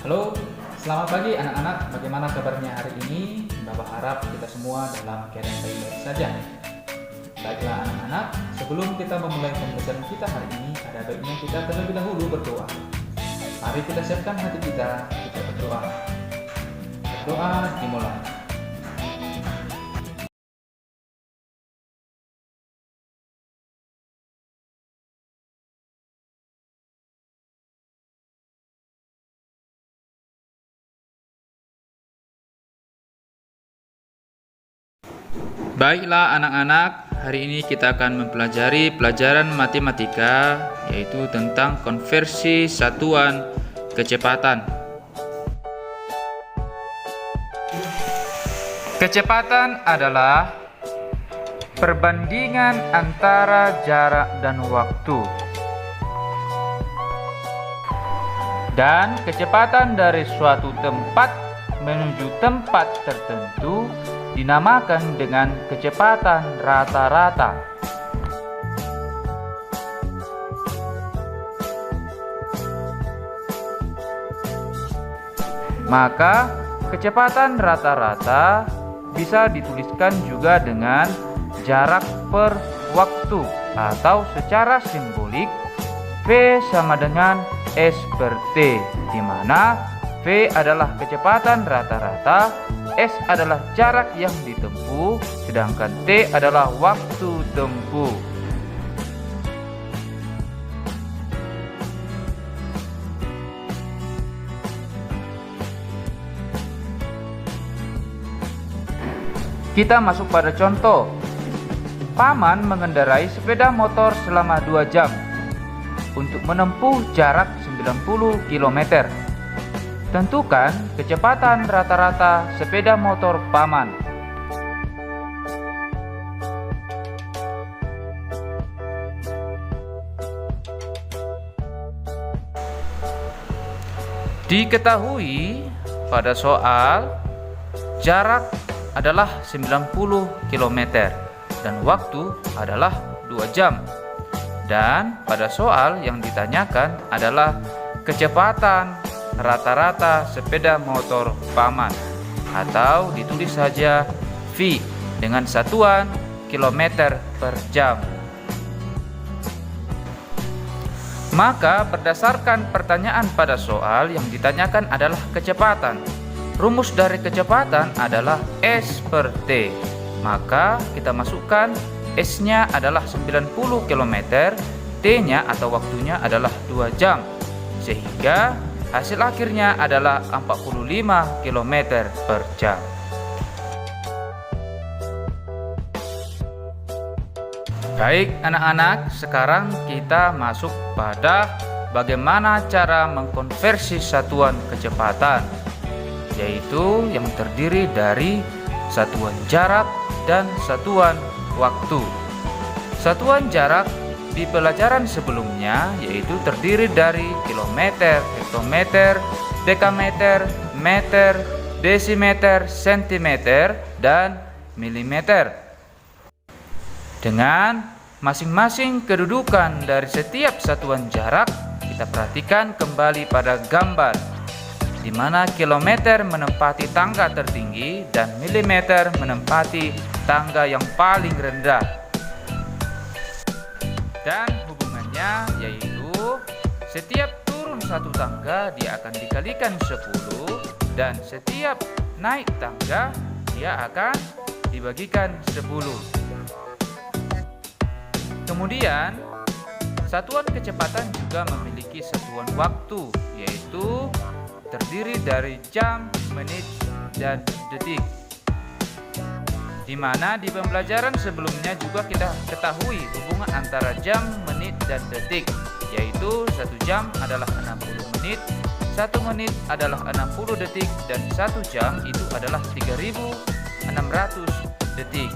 Halo, selamat pagi anak-anak. Bagaimana kabarnya hari ini? Bapak harap kita semua dalam keadaan baik-baik saja. Baiklah anak-anak, sebelum kita memulai pembelajaran kita hari ini, ada baiknya kita terlebih dahulu berdoa. Mari kita siapkan hati kita berdoa. Berdoa dimulai. Baiklah anak-anak, hari ini kita akan mempelajari pelajaran matematika, yaitu tentang konversi satuan kecepatan. Kecepatan adalah perbandingan antara jarak dan waktu. Dan kecepatan dari suatu tempat menuju tempat tertentu dinamakan dengan kecepatan rata-rata. Maka, kecepatan rata-rata bisa dituliskan juga dengan jarak per waktu atau secara simbolik V sama dengan S per T, di mana V adalah kecepatan rata-rata, S adalah jarak yang ditempuh, sedangkan T adalah waktu tempuh. Kita masuk pada contoh. Paman mengendarai sepeda motor selama 2 jam untuk menempuh jarak 90 km. Tentukan kecepatan rata-rata sepeda motor Paman. Diketahui pada soal jarak adalah 90 km dan waktu adalah 2 jam. Dan pada soal yang ditanyakan adalah kecepatan rata-rata sepeda motor Paman, atau ditulis saja V dengan satuan kilometer per jam. Maka berdasarkan pertanyaan pada soal yang ditanyakan adalah kecepatan. Rumus dari kecepatan adalah S per T. Maka kita masukkan S-nya adalah 90 km, T-nya atau waktunya adalah 2 jam. Sehingga hasil akhirnya adalah 45 km per jam. Baik anak-anak, sekarang kita masuk pada bagaimana cara mengkonversi satuan kecepatan, yaitu yang terdiri dari satuan jarak dan satuan waktu. Satuan jarak di pelajaran sebelumnya yaitu terdiri dari kilometer, hektometer, dekameter, meter, desimeter, sentimeter, dan milimeter. Dengan masing-masing kedudukan dari setiap satuan jarak, kita perhatikan kembali pada gambar, di mana kilometer menempati tangga tertinggi dan milimeter menempati tangga yang paling rendah. Dan hubungannya yaitu setiap turun satu tangga dia akan dikalikan 10, dan setiap naik tangga dia akan dibagikan 10. Kemudian satuan kecepatan juga memiliki satuan waktu, yaitu terdiri dari jam, menit, dan detik. Di mana di pembelajaran sebelumnya juga kita ketahui hubungan antara jam, menit, dan detik, yaitu 1 jam adalah 60 menit, 1 menit adalah 60 detik, dan 1 jam itu adalah 3600 detik.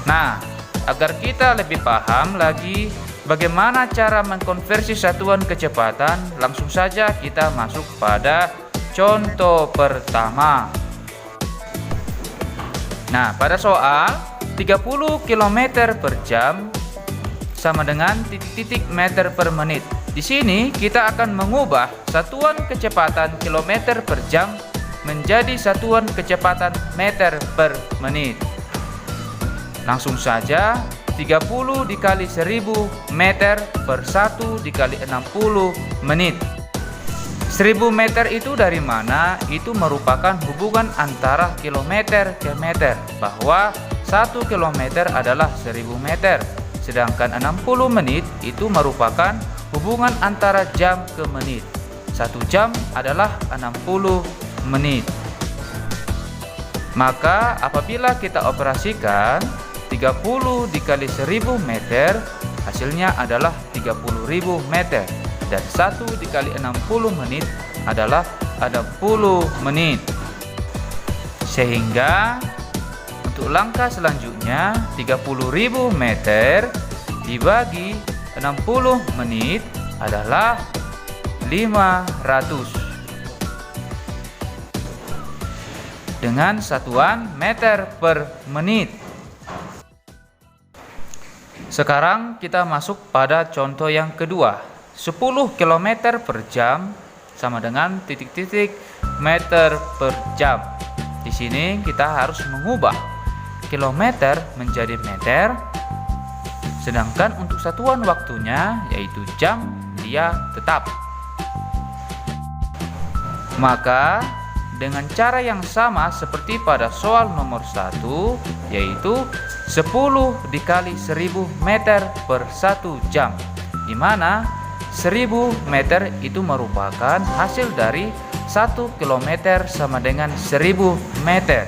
Nah, agar kita lebih paham lagi bagaimana cara mengkonversi satuan kecepatan, langsung saja kita masuk pada contoh pertama. Nah, pada soal 30 km per jam, 1 sama dengan titik-titik meter per menit. Di sini kita akan mengubah satuan kecepatan kilometer per jam menjadi satuan kecepatan meter per menit. Langsung saja, 30 dikali 1000 meter per 1 dikali 60 menit. 1000 meter itu dari mana? Itu merupakan hubungan antara kilometer ke meter, bahwa 1 kilometer adalah 1000 meter. Sedangkan 60 menit itu merupakan hubungan antara jam ke menit. 1 jam adalah 60 menit. Maka apabila kita operasikan 30 dikali 1000 meter, hasilnya adalah 30.000 meter. Dan 1 dikali 60 menit adalah 60 menit. Sehingga untuk langkah selanjutnya, 30.000 meter dibagi 60 menit adalah 500 dengan satuan meter per menit. Sekarang kita masuk pada contoh yang kedua. 10 km per jam sama dengan titik-titik meter per jam. Di sini kita harus mengubah kilometer menjadi meter, sedangkan untuk satuan waktunya yaitu jam, dia tetap. Maka dengan cara yang sama seperti pada soal nomor 1, yaitu 10 dikali 1000 meter per 1 jam, di mana 1000 meter itu merupakan hasil dari 1 kilometer sama dengan 1000 meter.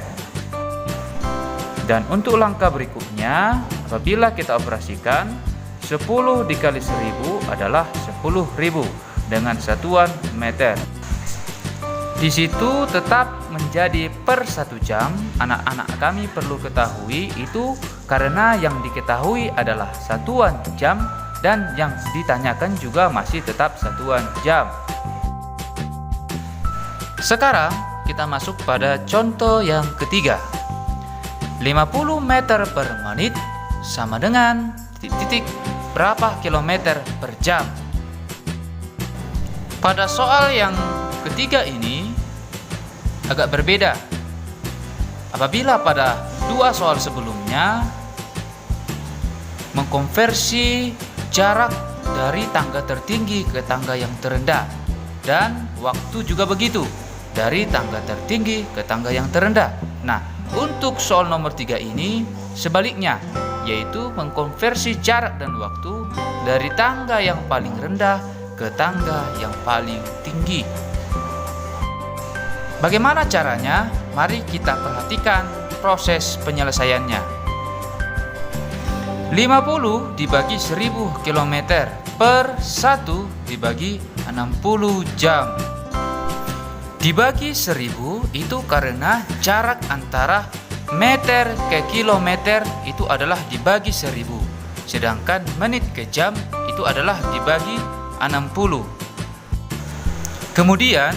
Dan untuk langkah berikutnya, apabila kita operasikan 10 dikali 1000 adalah 10.000 dengan satuan meter. Di situ tetap menjadi per 1 jam. Anak-anak kami perlu ketahui itu karena yang diketahui adalah satuan jam dan yang ditanyakan juga masih tetap satuan jam. Sekarang kita masuk pada contoh yang ketiga. 50 meter per menit sama dengan titik-titik berapa kilometer per jam. Pada soal yang ketiga ini agak berbeda. Apabila pada 2 soal sebelumnya mengkonversi jarak dari tangga tertinggi ke tangga yang terendah, dan waktu juga begitu, dari tangga tertinggi ke tangga yang terendah. Nah, untuk soal nomor 3 ini sebaliknya, yaitu mengkonversi jarak dan waktu dari tangga yang paling rendah ke tangga yang paling tinggi. Bagaimana caranya? Mari kita perhatikan proses penyelesaiannya. 50 dibagi 1000 km per 1 dibagi 60 jam. Dibagi 1000 itu karena jarak antara meter ke kilometer itu adalah dibagi 1000. Sedangkan menit ke jam itu adalah dibagi 60. Kemudian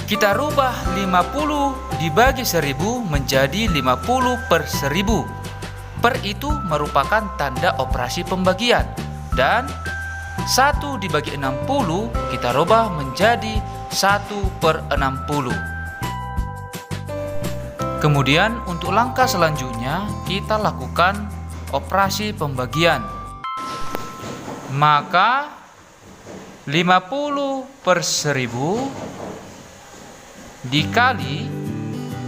kita rubah 50 dibagi 1000 menjadi 50 per 1000. Per itu merupakan tanda operasi pembagian. Dan 1 dibagi 60 kita rubah menjadi 1 per 60. Kemudian untuk langkah selanjutnya kita lakukan operasi pembagian. Maka 50 per 1000 dikali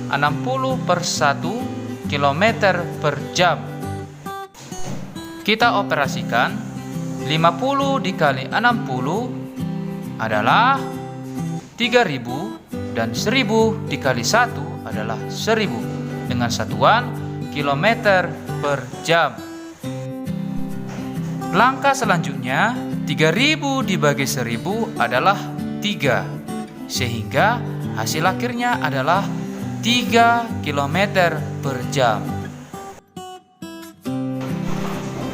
60 per 1 kilometer per jam. Kita operasikan 50 dikali 60 adalah 3000 dan 1000 dikali 1 adalah 1000 dengan satuan kilometer per jam. Langkah selanjutnya 3000 dibagi 1000 adalah 3, sehingga hasil akhirnya adalah 3 km per jam.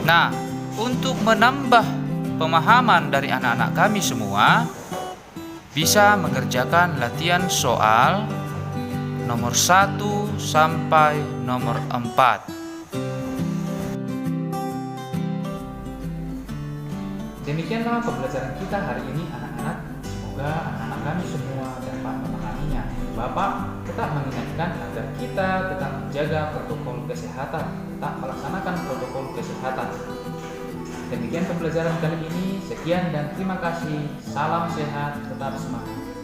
Nah, untuk menambah pemahaman dari anak-anak kami semua, bisa mengerjakan latihan soal nomor 1 sampai nomor 4. Demikianlah pembelajaran kita hari ini anak-anak. Semoga anak-anak kami semua dapat memahaminya. Bapak tetap mengingatkan agar kita tetap menjaga protokol kesehatan, tetap melaksanakan protokol kesehatan. Demikian pembelajaran kali ini. Sekian dan terima kasih. Salam sehat, tetap semangat.